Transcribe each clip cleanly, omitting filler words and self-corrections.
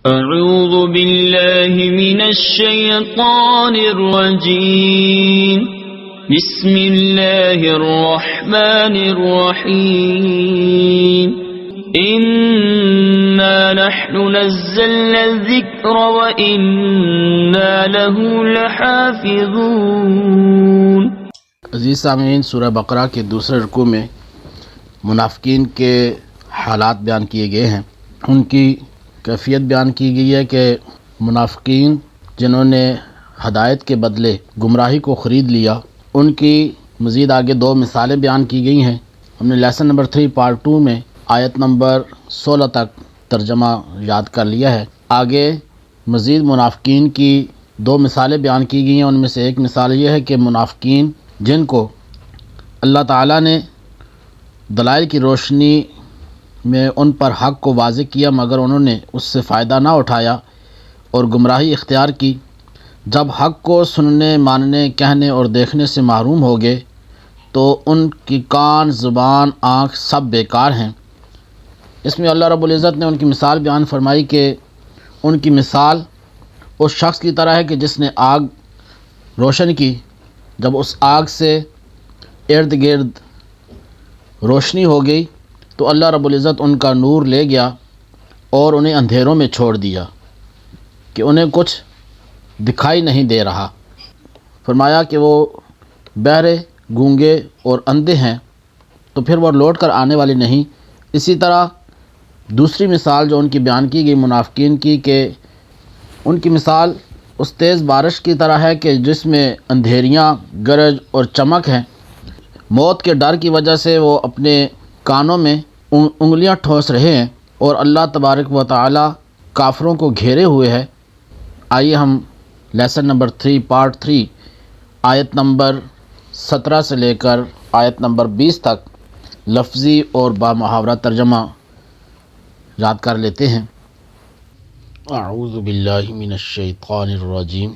أعوذ بالله من الشيطان الرجيم بسم الله الرحمن الرحيم إنا نحن نزلنا الذكر وإنا له لحافظون۔ عزیز سامعین، سورہ بقرہ کے دوسرے رکوع میں منافقین کے حالات بیان کیے گئے ہیں۔ ان کی کیفیت بیان کی گئی ہے کہ منافقین جنہوں نے ہدایت کے بدلے گمراہی کو خرید لیا، ان کی مزید آگے دو مثالیں بیان کی گئی ہیں۔ ہم نے لیسن نمبر 3 پارٹ 2 میں آیت نمبر 16 تک ترجمہ یاد کر لیا ہے۔ آگے مزید منافقین کی دو مثالیں بیان کی گئی ہیں۔ ان میں سے ایک مثال یہ ہے کہ منافقین جن کو اللہ تعالیٰ نے دلائل کی روشنی میں ان پر حق کو واضح کیا، مگر انہوں نے اس سے فائدہ نہ اٹھایا اور گمراہی اختیار کی۔ جب حق کو سننے، ماننے، کہنے اور دیکھنے سے محروم ہو گئے تو ان کی کان، زبان، آنکھ سب بیکار ہیں۔ اس میں اللہ رب العزت نے ان کی مثال بیان فرمائی کہ ان کی مثال اس شخص کی طرح ہے کہ جس نے آگ روشن کی۔ جب اس آگ سے ارد گرد روشنی ہو گئی تو اللہ رب العزت ان کا نور لے گیا اور انہیں اندھیروں میں چھوڑ دیا کہ انہیں کچھ دکھائی نہیں دے رہا۔ فرمایا کہ وہ بہرے، گونگے اور اندھے ہیں، تو پھر وہ لوٹ کر آنے والے نہیں۔ اسی طرح دوسری مثال جو ان کی بیان کی گئی منافقین کی، کہ ان کی مثال اس تیز بارش کی طرح ہے کہ جس میں اندھیریاں، گرج اور چمک ہیں۔ موت کے ڈر کی وجہ سے وہ اپنے کانوں میں انگلیاں ٹھوس رہے ہیں اور اللہ تبارک و تعالی کافروں کو گھیرے ہوئے ہے۔ آئیے ہم لیسن نمبر 3 پارٹ 3 آیت نمبر 17 سے لے کر آیت نمبر 20 تک لفظی اور بامحاورہ ترجمہ یاد کر لیتے ہیں۔ اعوذ باللہ من الشیطان الرجیم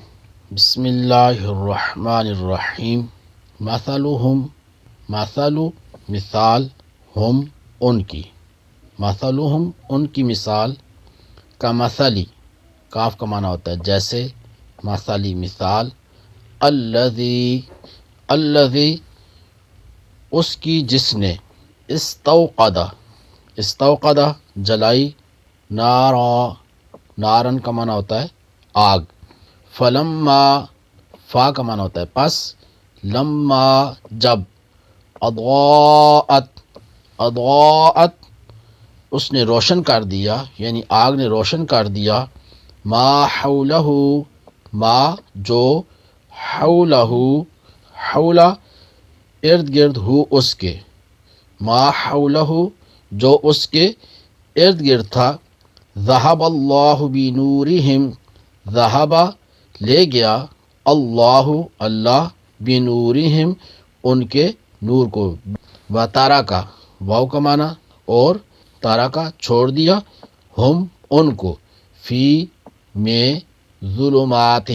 بسم اللہ الرحمن الرحیم۔ مثلہم، مثل مثال، ہم ان کی، مثلہم ان کی مثال، کا مثلی، کاف کا معنی ہوتا ہے جیسے، مثلی مثال، الذی، الذی اس کی جس نے، استوقد، استوقد جلائی، نارا، نارن کا معنی ہوتا ہے آگ، فلما، فا کا معنی ہوتا ہے پس، لما جب، اضاءت، اضاءت اس نے روشن کر دیا، یعنی آگ نے روشن کر دیا، ما حولہ، ما جو، حولہ، حولہ ارد گرد ہو اس کے، ما حولہ جو اس کے ارد گرد تھا، ذہب اللہ بنورہم، ذہب لے گیا، اللہ اللہ، بنورہم ان کے نور کو، و ترکا، واو کا معنی، اور ترکا چھوڑ دیا، ہم ان کو، فی میں، ظلمات،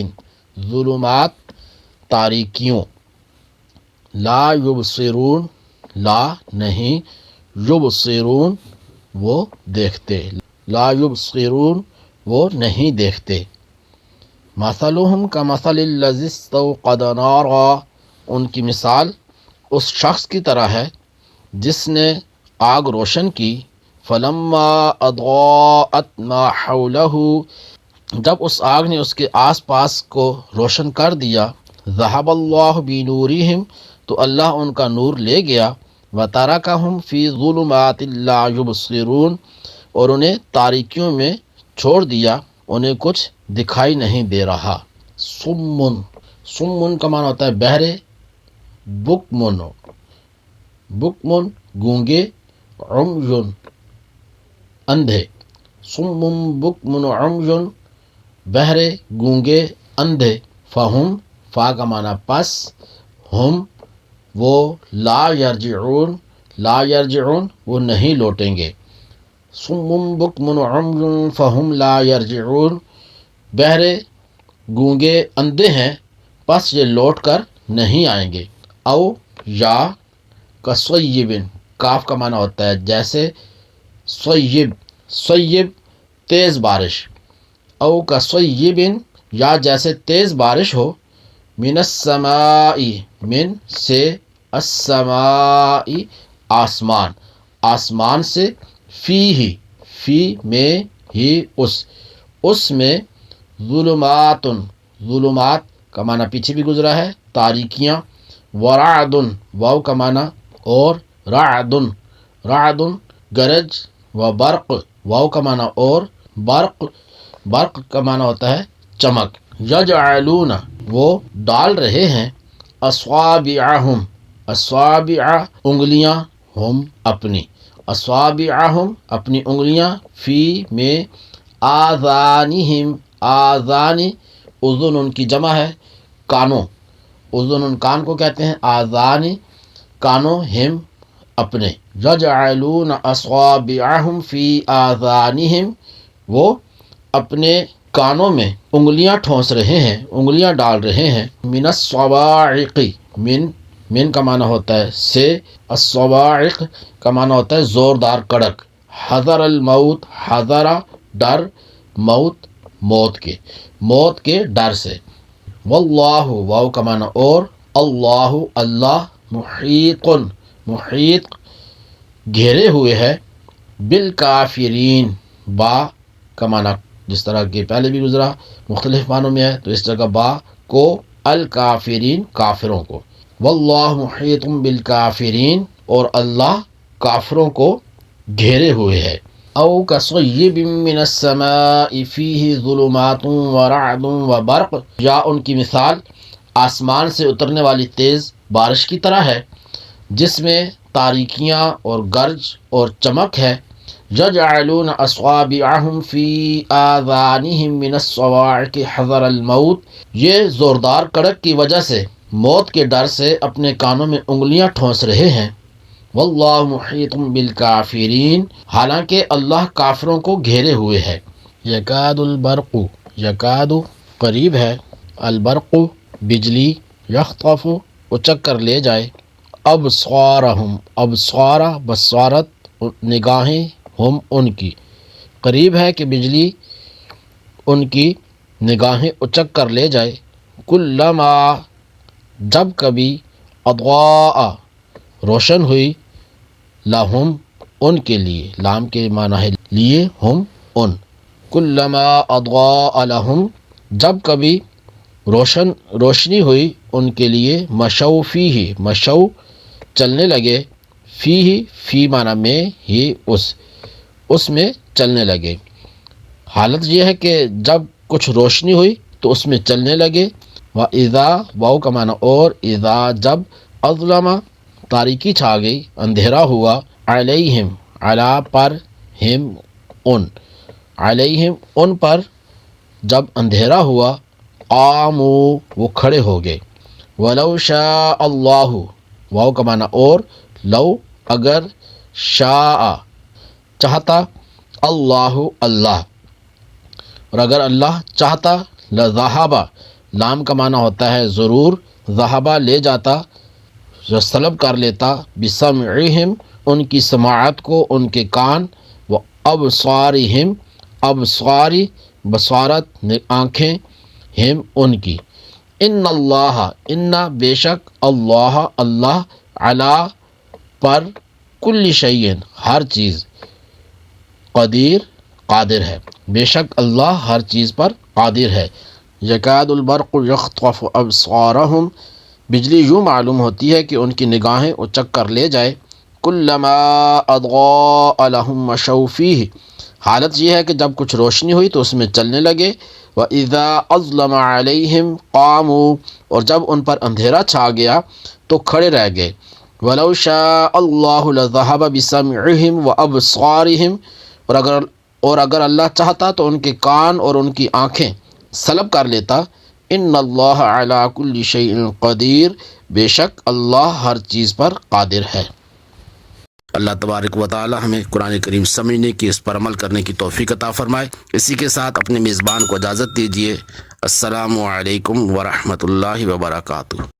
ظلمات تاریکیوں، لا یبصرون، لا نہیں، یبصرون وہ دیکھتے، لا یبصرون وہ نہیں دیکھتے۔ مثلہم کمثل الذی استوقد نارا ان کی مثال اس شخص کی طرح ہے جس نے آگ روشن کی، فلما اضاءت ما حولہ جب اس آگ نے اس کے آس پاس کو روشن کر دیا، ذہب اللہ بنورہم تو اللہ ان کا نور لے گیا، وترکہم فی ظلمات لا یبصرون اور انہیں تاریکیوں میں چھوڑ دیا، انہیں کچھ دکھائی نہیں دے رہا۔ سمن، سمن کا معنی ہوتا ہے بہرے، بکمن، بکمن گونگے، عمیٌ اندھے، سمن بکمن عمیٌ بہرے، گونگے، اندھے، فہم، فا کا معنی پس، ہم وہ، لا یرجعون، لا یرجعون وہ نہیں لوٹیں گے، سمن بکمن عمیٌ فہم لا یرجعون بہرے، گونگے، اندھے ہیں پس یہ لوٹ کر نہیں آئیں گے۔ او یا کصیب، کاف کا معنی ہوتا ہے جیسے، صیب، صیب تیز بارش، او کصیب یا جیسے تیز بارش ہو، من السماء من سے، السماء آسمان، آسمان سے، فی میں ہی اس میں، ظلمات ظلمات کا معنی پیچھے بھی گزرا ہے، تاریکیاں، ورعد واو کا معنی اور، رعد گرج، و برق واو کا معنی اور، برق کا معنی ہوتا ہے چمک، یجعلون وہ ڈال رہے ہیں، اصابعہم اصابع انگلیاں، ہم اپنی، اصابعہم اپنی انگلیاں، فی میں، آذانہم آذان اذن ان کی جمع ہے کانوں، اذن ان کان کو کہتے ہیں، آذان کانوں، ہم اپنے، یجعلون اصابعہم فی آذانہم وہ اپنے کانوں میں انگلیاں ٹھونس رہے ہیں، انگلیاں ڈال رہے ہیں، من الصواعق من کا معنی ہوتا ہے سے، الصواعق کا معنی ہوتا ہے زوردار کڑک، حذر الموت حذر ڈر، موت کے ڈر سے، واللہ واو کا معنی اور، اللہ محیط گھیرے ہوئے ہے، بالکافرین با کا معنی جس طرح کہ پہلے بھی گزرا مختلف معنوں میں ہے، تو اس جگہ با کو الکافرین کافروں کو، واللہ محیط بالکافرین اور اللہ کافروں کو گھیرے ہوئے ہے، او کصیب من السماء فیہ ظلمات ورعد وبرق یا ان کی مثال آسمان سے اترنے والی تیز بارش کی طرح ہے جس میں تاریکیاں اور گرج اور چمک ہے، یجعلون اصابعہم فی آذانہم من الصواعق حذر الموت یہ زوردار کڑک کی وجہ سے موت کے ڈر سے اپنے کانوں میں انگلیاں ٹھونس رہے ہیں، واللہ محیط بالکافرین حالانکہ اللہ کافروں کو گھیرے ہوئے ہے، یکاد البرق یکاد قریب ہے، البرق بجلی، یخطف اچک کر لے جائے، ابصارہم ابصار بصارت نگاہیں، ہم ان کی، قریب ہے کہ بجلی ان کی نگاہیں اچک کر لے جائے، کلما جب کبھی، اضاء روشن ہوئی، لہم ان کے لیے، لام کے معنی ہے لیے، ہم ان، کلما اضاء لہم جب کبھی روشنی ہوئی ان کے لیے، مشوا فیہ مشو چلنے لگے، فی معنی میں ہی اس میں چلنے لگے، حالت یہ ہے کہ جب کچھ روشنی ہوئی تو اس میں چلنے لگے، وَإِذَا واو کا معنی اور، اذا جب، اظلم تاریکی چھا گئی، اندھیرا ہوا، علیہم علی پر، ہم ان، علیہم ان پر جب اندھیرا ہوا، قاموا وہ کھڑے ہو گئے، وَلَوْ شَاءَ اللَّهُ واو کا معنی اور، لو اگر، شاء چاہتا، اللہ اور اگر اللہ چاہتا، لذہب لام کا معنی ہوتا ہے ضرور، ذہبہ لے جاتا، جو سلب کر لیتا، بسمعہم ان کی سماعت کو، ان کے کان، و ابصارہم ابصاری بصارت آنکھیں، ہم ان کی، ان اللہ ان بے شک، اللہ علی پر، کل شیء ہر چیز، قادر ہے، بے شک اللہ ہر چیز پر قادر ہے، یکاد البرق یخطف ابصارہم بجلی یوں معلوم ہوتی ہے کہ ان کی نگاہیں اچک کر لے جائے، کلما اضاء لہم مشوا فیہ حالت یہ ہے کہ جب کچھ روشنی ہوئی تو اس میں چلنے لگے، وَإِذَا أَظْلَمَ عَلَيْهِمْ قَامُوا اور جب ان پر اندھیرا چھا گیا تو کھڑے رہ گئے، وَلَوْ شَاءَ اللَّهُ لَذَهَبَ بِسَمْعِهِمْ وَأَبْصَارِهِمْ اور اگر اللہ چاہتا تو ان کے کان اور ان کی آنکھیں سلب کر لیتا، ان اللہ علی کل شیء قدیر بے شک اللہ ہر چیز پر قادر ہے۔ اللہ تبارک و تعالی ہمیں قرآن کریم سمجھنے کی، اس پر عمل کرنے کی توفیق عطا فرمائے۔ اسی کے ساتھ اپنے میزبان کو اجازت دیجیے۔ السلام علیکم ورحمۃ اللہ وبرکاتہ۔